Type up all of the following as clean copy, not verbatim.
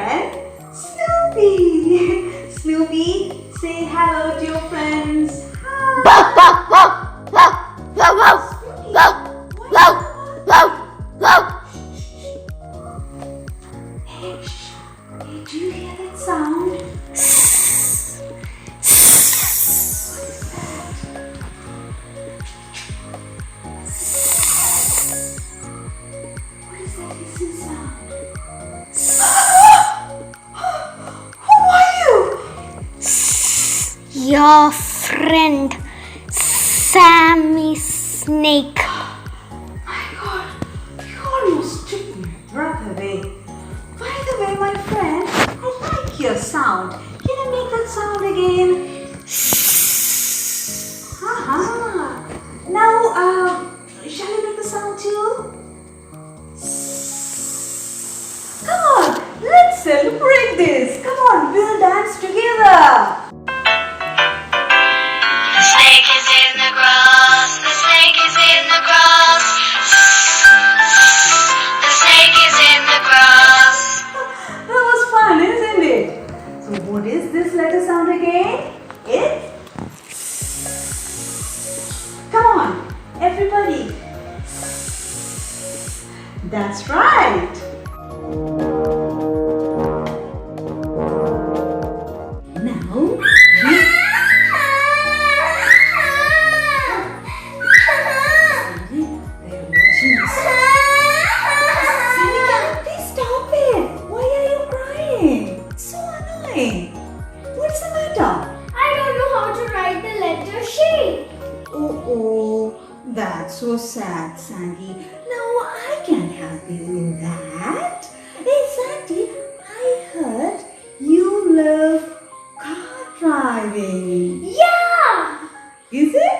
friend Snoopy. Snoopy, say hello to your friends. Hey, do you hear that sound? What is that hissing sound? Who are you? Your friend Sammy Snake. My God, you almost took my breath away. By the way, my friend, I like your sound. Can you make that sound again? Now, shall I make the sound too? Come on, let's celebrate this. Come on, we'll dance together. The snake is in the grass. The snake is in the grass. The snake is in the grass. That was fun, isn't it? So what is this letter sound again? It's... Come on, everybody. That's right. Now, they're watching us. Sanika, please stop it. Why are you crying? It's so annoying. What's the matter? I don't know how to write the letter she. Oh, that's so sad, Sandy. No, I can't help you in that. Hey, Sandy, I heard you love car driving. Yeah! Is it?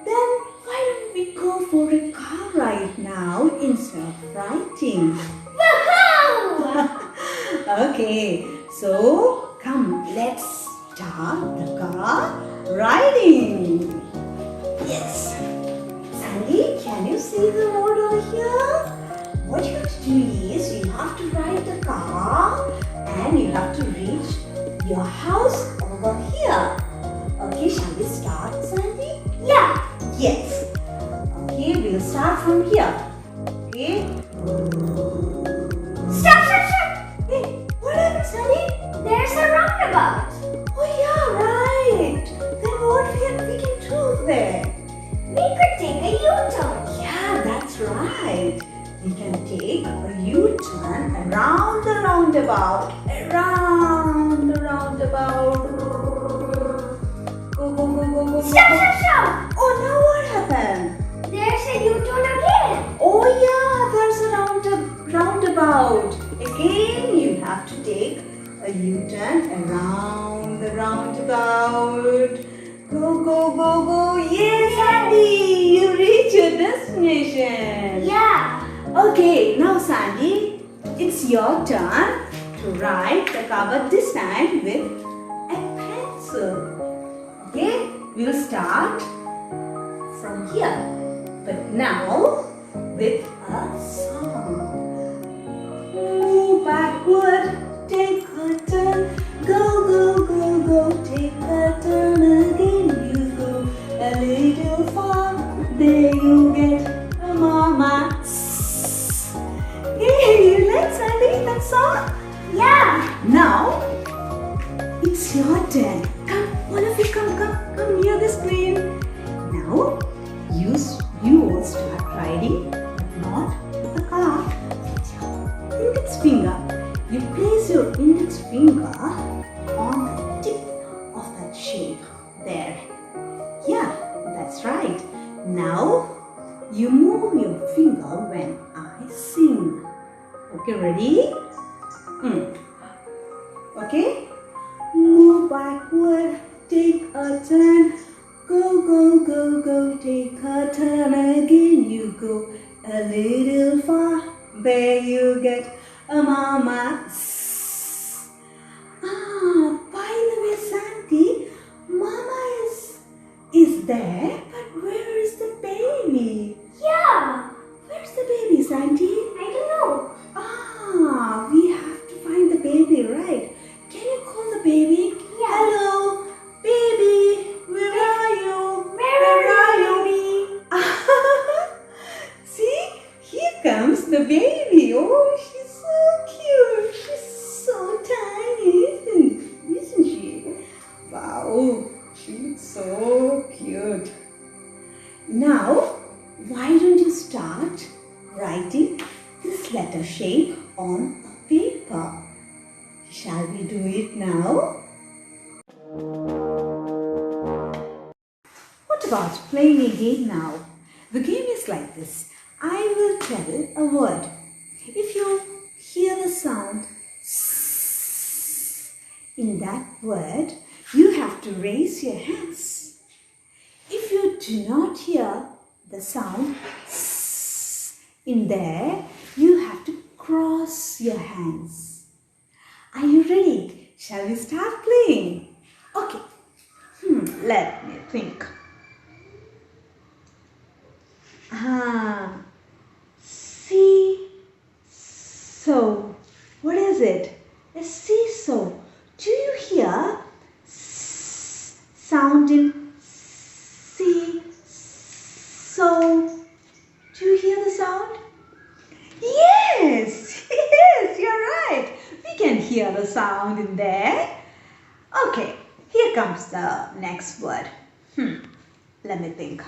Then why don't we go for a car ride now instead of writing? Woohoo! Okay, so come, let's start the car riding. Yes. Sandy, can you see the road over here? What you have to do is you have to ride the car and you have to reach your house over here. Okay, shall we start, Sandy? Yeah! Yes. Okay, we'll start from here. Okay. Stop! Hey, what happened, Sandy? There's a roundabout. Oh yeah, right. Then what we can do there? We could take a U-turn. Yeah, that's right. We can take a U-turn around the roundabout. Around the roundabout. Go. Stop! Oh, now what happened? There's a U-turn again. Oh yeah, there's a roundabout. Again, you have to take a U-turn around the roundabout. Go. Yes, Sandy, you reach your destination. Yeah. Okay, now Sandy, it's your turn to write the car, but this time with a pencil. Okay, we'll start from here, but now with a song. Move backward, take a turn, go, take a turn again, you go a little far, there you get a mama. Hey, you like Sandy that song? Yeah. Now, it's your turn. Come, one of you come near the screen. Now, you all start riding, but not the car. It's your index finger. You place your index finger on the tip of that shape there. Yeah, that's right. Now, you move your finger when I sing. Okay, ready? Okay? Move backward, take a turn. Go, take a turn again. You go a little far, there you get a mama. By the way, Sandy, mama is there, but where is the baby? Yeah. Where's the baby, Sandy? I don't know. We have to find the baby, right? Shall we do it now? What about playing a game now? The game is like this. I will tell a word. If you hear the sound S in that word, you have to raise your hands. If you do not hear the sound S in there, you have to cross your hands. Are you ready? Shall we start playing? Okay. Let me think. See, so, what is it? A seesaw. Do you hear sound in see, so? Do you hear the sound? Yes, yes, you're right. We can hear the sound in there. Okay, here comes the next word. Let me think.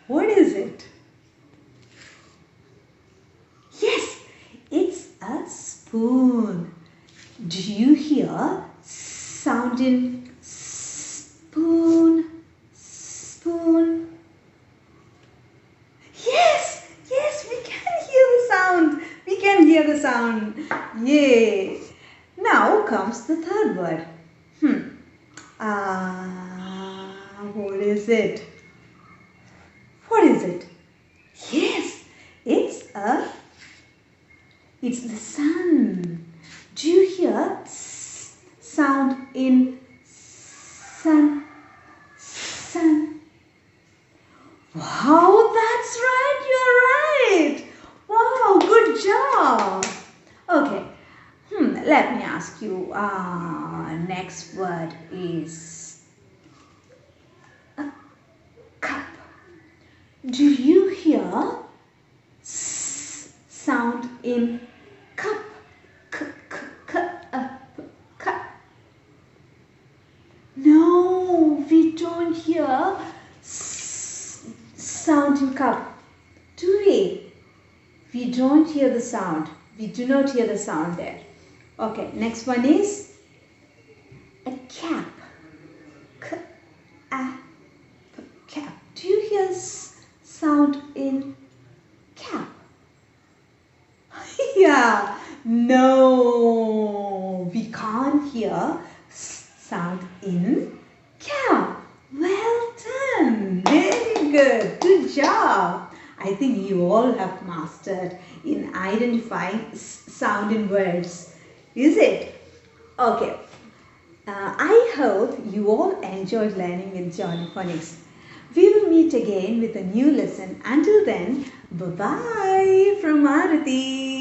What is it? Yes, it's a spoon. Do you hear sound in spoon, spoon? Yes, yes, we can hear the sound. We can hear the sound. Yay. Now comes the third word. What is it? What is it? Yes, it's the sun. Do you hear sound in sun, sun? Wow, that's right, you're right. Wow, good job. Okay, let me ask you, next word is a cup. Do you hear sound in cup? Cup. No, we don't hear sound in cup. Do we? We don't hear the sound. We do not hear the sound there. Okay, next one is a cap. Cap. Do you hear sound in cap? Yeah, no, we can't hear sound in cap. Well done, very good, good job. I think you all have mastered in identifying sound in words, is it? Okay, I hope you all enjoyed learning with Jolly Phonics. We will meet again with a new lesson. Until then, bye-bye from ARATHY.